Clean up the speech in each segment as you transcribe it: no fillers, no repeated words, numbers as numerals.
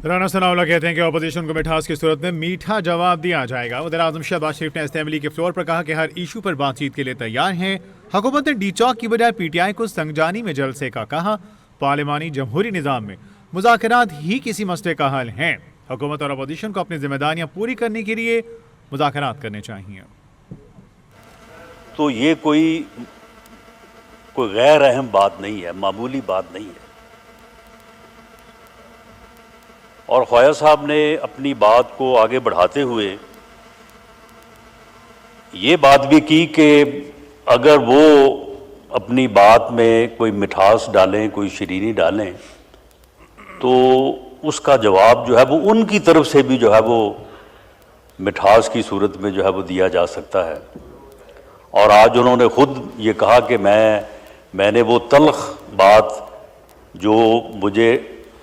رانا ثناءاللہ کہتے ہیں کہ اپوزیشن کو مٹھاس کی صورت میں میٹھا جواب دیا جائے گا۔ وزیر اعظم شہباز شریف نے اسمبلی کے فلور پر کہا کہ ہر ایشو پر بات چیت کے لیے تیار ہیں۔ حکومت نے ڈی چوک کی بجائے پی ٹی آئی کو سنگجانی میں جلسے کا کہا۔ پارلیمانی جمہوری نظام میں مذاکرات ہی کسی مسئلے کا حل ہیں۔ حکومت اور اپوزیشن کو اپنی ذمہ داریاں پوری کرنے کے لیے مذاکرات کرنے چاہیے۔ تو یہ کوئی غیر اہم بات نہیں ہے، معمولی بات نہیں ہے۔ اور خواجہ صاحب نے اپنی بات کو آگے بڑھاتے ہوئے یہ بات بھی کی کہ اگر وہ اپنی بات میں کوئی مٹھاس ڈالیں، کوئی شیرینی ڈالیں، تو اس کا جواب جو ہے وہ ان کی طرف سے بھی جو ہے وہ مٹھاس کی صورت میں جو ہے وہ دیا جا سکتا ہے۔ اور آج انہوں نے خود یہ کہا کہ میں نے وہ تلخ بات جو مجھے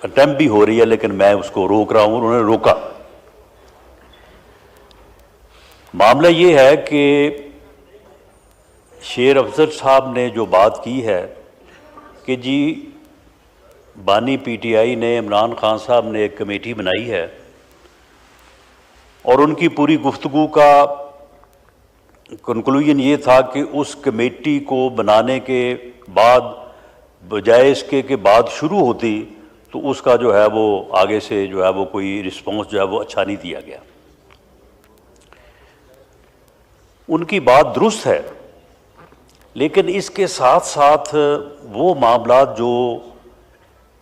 اٹیمپٹ بھی ہو رہی ہے لیکن میں اس کو روک رہا ہوں، انہوں نے روکا۔ معاملہ یہ ہے کہ شیر افضل صاحب نے جو بات کی ہے کہ جی بانی پی ٹی آئی نے، عمران خان صاحب نے ایک کمیٹی بنائی ہے اور ان کی پوری گفتگو کا کنکلوژن یہ تھا کہ اس کمیٹی کو بنانے کے بعد بجائے اس کے بعد شروع ہوتی تو اس کا جو ہے وہ آگے سے جو ہے وہ کوئی رسپانس جو ہے وہ اچھا نہیں دیا گیا۔ ان کی بات درست ہے، لیکن اس کے ساتھ ساتھ وہ معاملات جو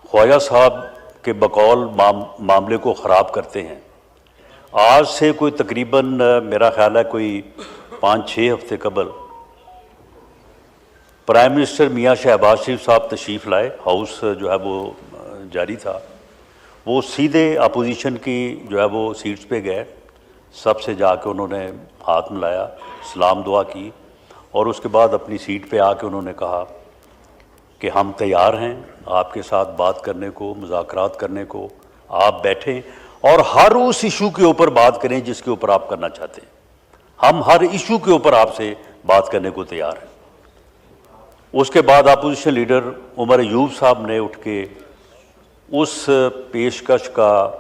خواجہ صاحب کے بقول معاملے کو خراب کرتے ہیں، آج سے کوئی تقریباً میرا خیال ہے کوئی 5-6 ہفتے قبل پرائم منسٹر میاں شہباز شریف صاحب تشریف لائے، ہاؤس جو ہے وہ جاری تھا، وہ سیدھے اپوزیشن کی جو ہے وہ سیٹس پہ گئے، سب سے جا کے انہوں نے ہاتھ ملایا، سلام دعا کی، اور اس کے بعد اپنی سیٹ پہ آ کے انہوں نے کہا کہ ہم تیار ہیں آپ کے ساتھ بات کرنے کو، مذاکرات کرنے کو، آپ بیٹھیں اور ہر اس ایشو کے اوپر بات کریں جس کے اوپر آپ کرنا چاہتے ہیں، ہم ہر ایشو کے اوپر آپ سے بات کرنے کو تیار ہیں۔ اس کے بعد اپوزیشن لیڈر عمر ایوب صاحب نے اٹھ کے اس پیشکش کا،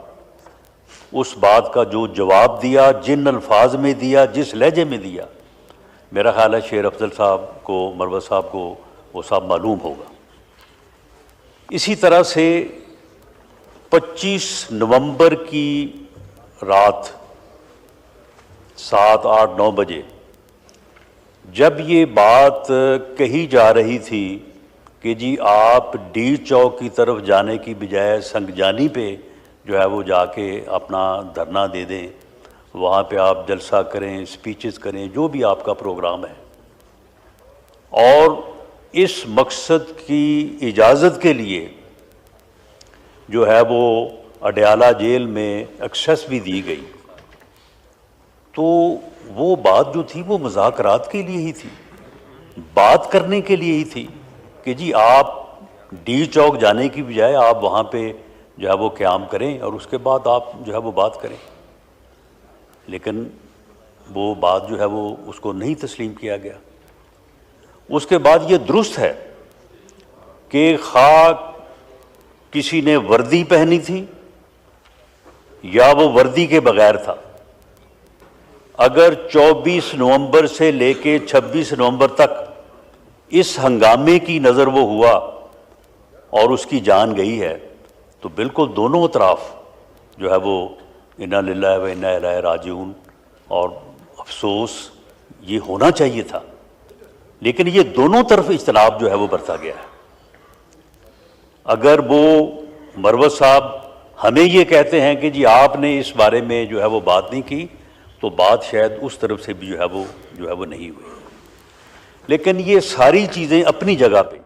اس بات کا جو جواب دیا، جن الفاظ میں دیا، جس لہجے میں دیا، میرا خیال ہے شیر افضل صاحب کو، مروت صاحب کو وہ سب معلوم ہوگا۔ اسی طرح سے 25 نومبر کی رات 7, 8, 9 بجے جب یہ بات کہی جا رہی تھی کہ جی آپ ڈی چوک کی طرف جانے کی بجائے سنگجانی پہ جو ہے وہ جا کے اپنا دھرنا دے دیں، وہاں پہ آپ جلسہ کریں، سپیچز کریں، جو بھی آپ کا پروگرام ہے، اور اس مقصد کی اجازت کے لیے جو ہے وہ اڈیالہ جیل میں ایکسیس بھی دی گئی، تو وہ بات جو تھی وہ مذاکرات کے لیے ہی تھی، بات کرنے کے لیے ہی تھی کہ جی آپ ڈی چوک جانے کی بجائے آپ وہاں پہ جو ہے وہ قیام کریں اور اس کے بعد آپ جو ہے وہ بات کریں۔ لیکن وہ بات جو ہے وہ اس کو نہیں تسلیم کیا گیا۔ اس کے بعد یہ درست ہے کہ خواہ کسی نے وردی پہنی تھی یا وہ وردی کے بغیر تھا، اگر 24 نومبر سے لے کے 26 نومبر تک اس ہنگامے کی نظر وہ ہوا اور اس کی جان گئی ہے، تو بالکل دونوں اطراف جو ہے وہ انا للہ و انا الیہ راجعون، اور افسوس یہ ہونا چاہیے تھا، لیکن یہ دونوں طرف اجتناب جو ہے وہ برتا گیا ہے۔ اگر وہ مروت صاحب ہمیں یہ کہتے ہیں کہ جی آپ نے اس بارے میں جو ہے وہ بات نہیں کی، تو بات شاید اس طرف سے بھی جو ہے وہ نہیں ہوئی۔ لیکن یہ ساری چیزیں اپنی جگہ پہ